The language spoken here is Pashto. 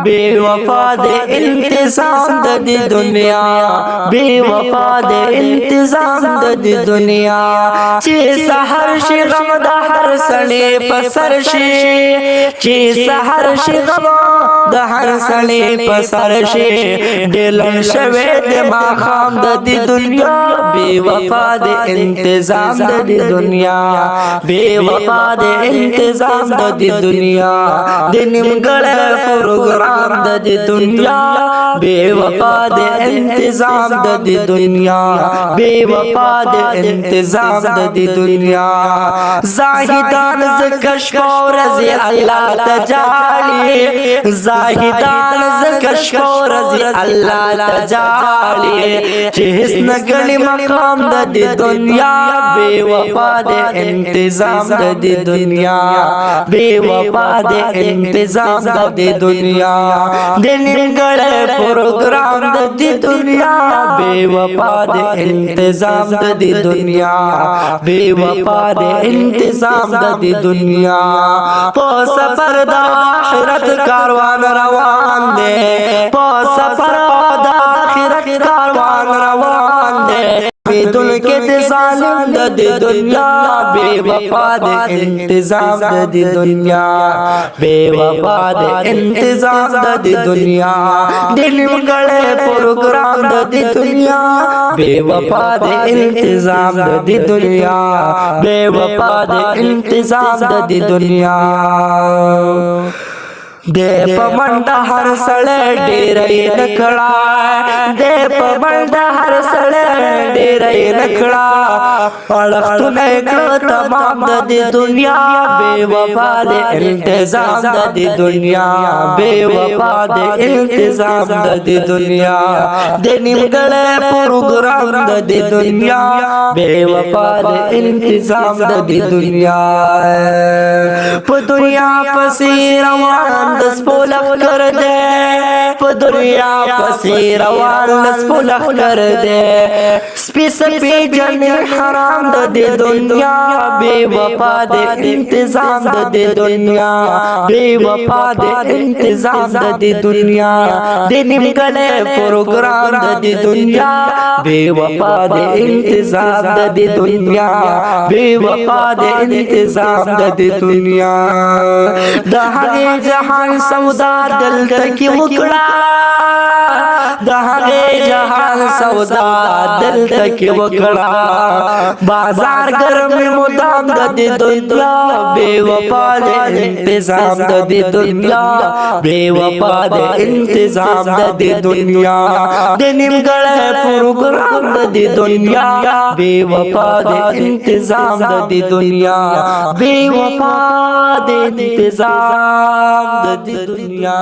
بے وفا دے انتظام دی دنیا بے وفا دے انتظام دی دنیا چی سحر شی غم دا ہر سڑے پسر شی چی سحر شی غم دا ہر سڑے پسر شی ڈیلن شوے دے ماخام دی دنیا بے وفا دے انتظام دی دنیا بے وفا دے انتظام دی دنیا دے نمگڑے پروگرام دی دنیا بے وفا دے انتظام دی دنیا بے وفا دے انتظام دی دنیا زاہدان زکشف و رضی اللہ تجالی زاہدان زکشف و رضی اللہ تجالی چہس نگڑی مقام دی دنیا بے وفا دے انتظام دی دنیا بے وفا دے انتظام دی دنیا دن گڑے پروگرام دی دنیا بے وفا دے انتظام دی دنیا بے وفا دے انتظام دی دنیا پو سفر دا آخرت کاروان روان دے پو سفر دا آخرت کاروان روان دے دل کے ظالم دی دنیا بے وفا دے انتظام دی دنیا بے وفا دے انتظام دی دنیا دل گڑے پروگرام دی دنیا بے وفا دے انتظام دی دنیا بے وفا دے انتظام دی دنیا دے پمنڈا ہر سڑے ڈیرے نکڑا دے پمنڈا ہر سڑے ڈیرے نکڑا پڑختو نیکڑو تمام دی دنیا بے وفا دے انتظام دی دنیا بے وفا دے انتظام دی دنیا دے نمگڑے پروگرام دی دنیا بے وفا دے انتظام دی دنیا پا دنیا پسی روان دس پولخ کر دے پا دنیا پسی روان دس پولخ کر دے سپی سپی جن حرام دی دنیا بے وفا دے انتظام دی دنیا بے وفا دے انتظام دی دنیا دے نمگڑے پروگرام دی دنیا بے وفا دے انتظام دی دنیا بے وفا دے انتظام دی دنیا دہانے جہان سودا دل تکی وکڑا دہانے جہان سودا دل تکی وکڑا بازار گرم مدام دی دنیا بے وفا دے انتظام دی دنیا بے وفا دے انتظام دی دنیا دے نمگڑے پروگرام دی دنیا بے وفا دے انتظام دی دنیا بے وفا دے انتظام دی دنیا